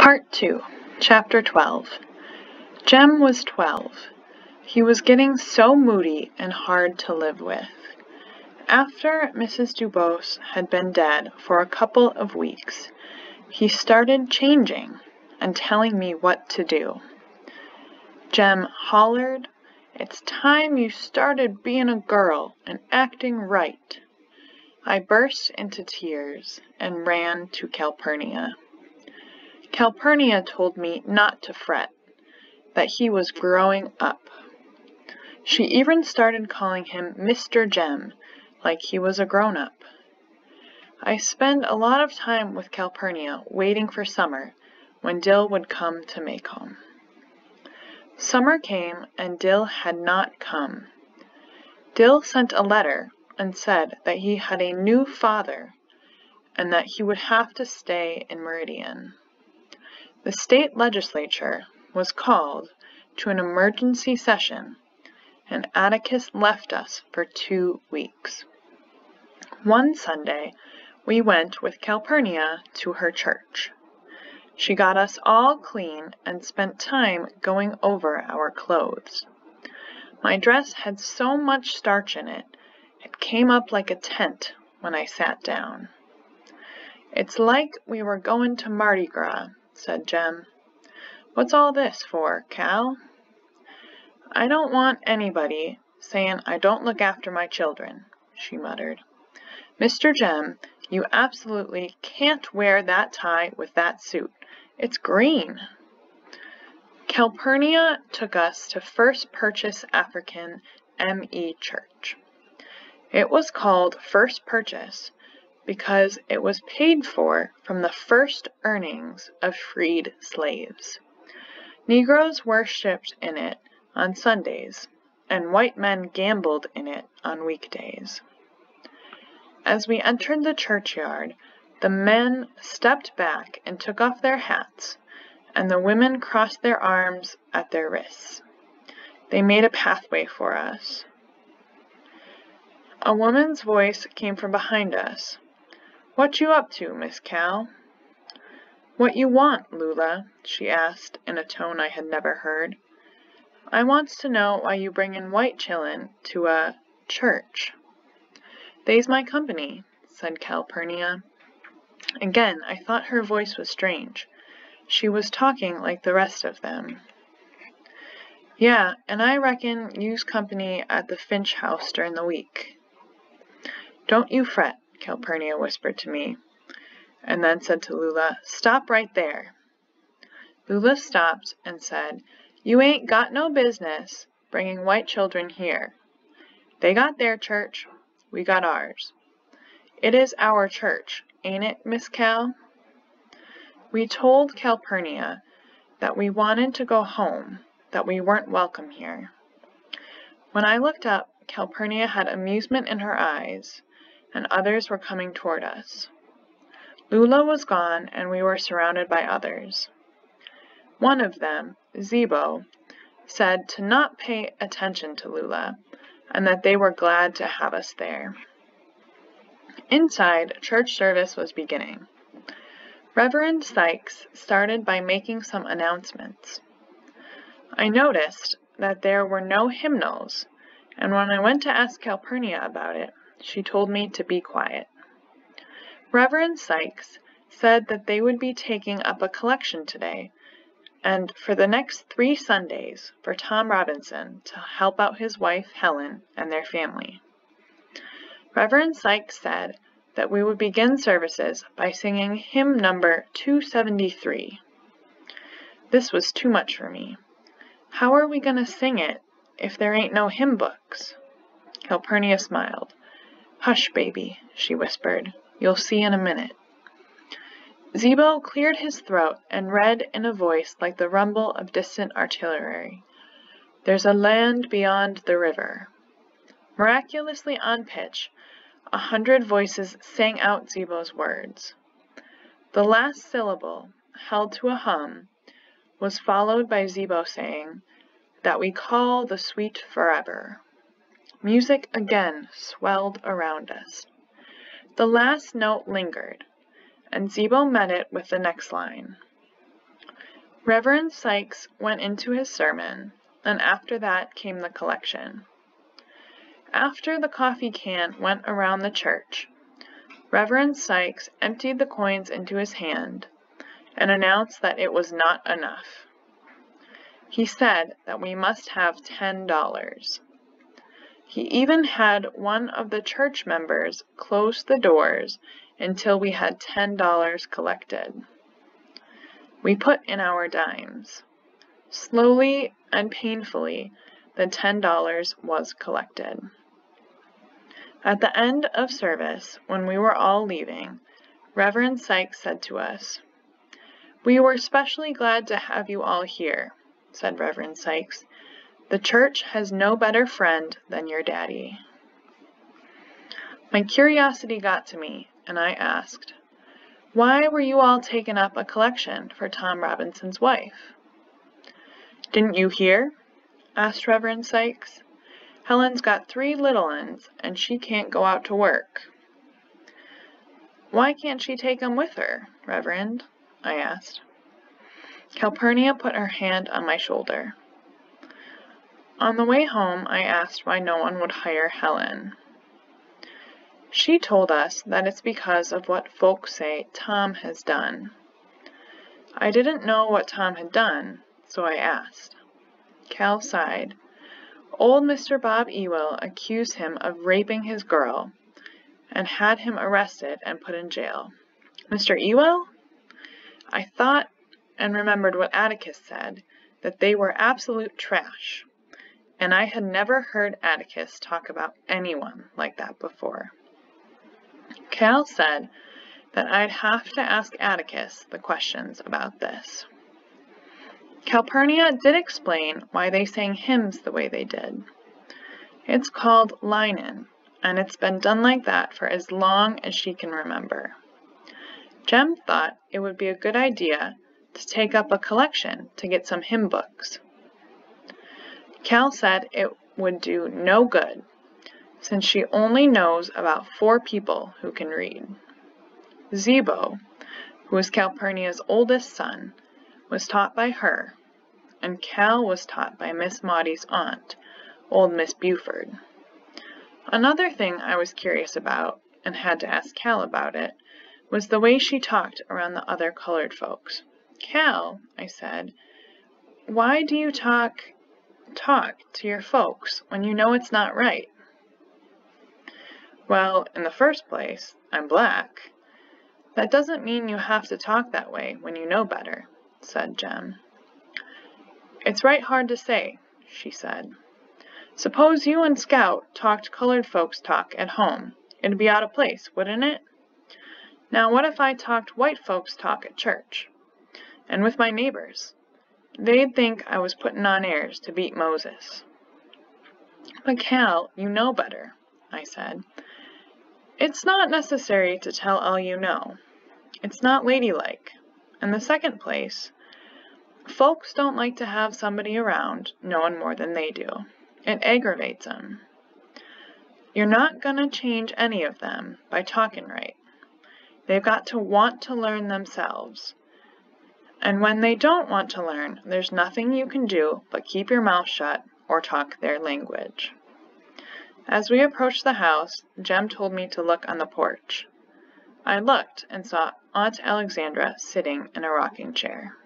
Part 2, Chapter 12. Jem was 12. He was getting so moody and hard to live with. After Mrs. Dubose had been dead for a couple of weeks, he started changing and telling me what to do. Jem hollered, "It's time you started being a girl and acting right." I burst into tears and ran to Calpurnia. Calpurnia told me not to fret, that he was growing up. She even started calling him Mr. Jem, like he was a grown-up. I spent a lot of time with Calpurnia waiting for summer, when Dill would come to Maycomb. Summer came, and Dill had not come. Dill sent a letter and said that he had a new father, and that he would have to stay in Meridian. The state legislature was called to an emergency session, and Atticus left us for 2 weeks. One Sunday, we went with Calpurnia to her church. She got us all clean and spent time going over our clothes. My dress had so much starch in it, it came up like a tent when I sat down. "It's like we were going to Mardi Gras," said Jem. "What's all this for, Cal?" "I don't want anybody saying I don't look after my children," she muttered. "Mr. Jem, you absolutely can't wear that tie with that suit. It's green." Calpurnia took us to First Purchase African M.E. Church. It was called First Purchase because it was paid for from the first earnings of freed slaves. Negroes worshipped in it on Sundays, and white men gambled in it on weekdays. As we entered the churchyard, the men stepped back and took off their hats, and the women crossed their arms at their wrists. They made a pathway for us. A woman's voice came from behind us. "What you up to, Miss Cal?" "What you want, Lula?" she asked in a tone I had never heard. "I wants to know why you bringin' white chillun to a church." "They's my company," said Calpurnia. Again, I thought her voice was strange. She was talking like the rest of them. "Yeah, and I reckon you's company at the Finch house during the week." "Don't you fret," Calpurnia whispered to me, and then said to Lula, "Stop right there." Lula stopped and said, "You ain't got no business bringing white children here. They got their church, we got ours. It is our church, ain't it, Miss Cal?" We told Calpurnia that we wanted to go home, that we weren't welcome here. When I looked up, Calpurnia had amusement in her eyes, and others were coming toward us. Lula was gone, and we were surrounded by others. One of them, Zebo, said to not pay attention to Lula, and that they were glad to have us there. Inside, church service was beginning. Reverend Sykes started by making some announcements. I noticed that there were no hymnals, and when I went to ask Calpurnia about it, she told me to be quiet. Reverend Sykes said that they would be taking up a collection today, and for the next 3 Sundays for Tom Robinson to help out his wife Helen and their family. Reverend Sykes said that we would begin services by singing hymn number 273. This was too much for me. How are we going to sing it if there ain't no hymn books? Calpurnia smiled. "Hush, baby," she whispered. "You'll see in a minute." Zebo cleared his throat and read in a voice like the rumble of distant artillery, "There's a land beyond the river." Miraculously on pitch, 100 voices sang out Zebo's words. The last syllable, held to a hum, was followed by Zebo saying, "That we call the sweet forever." Music again swelled around us. The last note lingered, and Zebo met it with the next line. Reverend Sykes went into his sermon, and after that came the collection. After the coffee can went around the church, Reverend Sykes emptied the coins into his hand and announced that it was not enough. He said that we must have $10. He even had one of the church members close the doors until we had $10 collected. We put in our dimes. Slowly and painfully, the $10 was collected. At the end of service, when we were all leaving, Reverend Sykes said to us, "We were especially glad to have you all here," said Reverend Sykes. "The church has no better friend than your daddy." My curiosity got to me, and I asked, "Why were you all taking up a collection for Tom Robinson's wife?" "Didn't you hear?" asked Reverend Sykes. "Helen's got 3 little uns, and she can't go out to work." "Why can't she take 'em with her, Reverend?" I asked. Calpurnia put her hand on my shoulder. On the way home, I asked why no one would hire Helen. She told us that it's because of what folks say Tom has done. I didn't know what Tom had done, so I asked. Cal sighed. Old Mr. Bob Ewell accused him of raping his girl and had him arrested and put in jail. Mr. Ewell? I thought and remembered what Atticus said, that they were absolute trash, and I had never heard Atticus talk about anyone like that before. Cal said that I'd have to ask Atticus the questions about this. Calpurnia did explain why they sang hymns the way they did. It's called linen, and it's been done like that for as long as she can remember. Jem thought it would be a good idea to take up a collection to get some hymn books. Cal said it would do no good, since she only knows about 4 people who can read. Zebo, who was Calpurnia's oldest son, was taught by her, and Cal was taught by Miss Maudie's aunt, old Miss Buford. Another thing I was curious about, and had to ask Cal about it, was the way she talked around the other colored folks. "Cal," I said, "why do you talk to your folks when you know it's not right?" "Well, in the first place, I'm black. That doesn't mean you have to talk that way when you know better," said Jem. "It's right hard to say," she said. "Suppose you and Scout talked colored folks' talk at home. It'd be out of place, wouldn't it? Now what if I talked white folks' talk at church? And with my neighbors? They'd think I was putting on airs to beat Moses." "But Cal, you know better," I said. "It's not necessary to tell all you know. It's not ladylike. In the second place, folks don't like to have somebody around knowing more than they do. It aggravates them. You're not going to change any of them by talking right. They've got to want to learn themselves. And when they don't want to learn, there's nothing you can do but keep your mouth shut or talk their language." As we approached the house, Jem told me to look on the porch. I looked and saw Aunt Alexandra sitting in a rocking chair.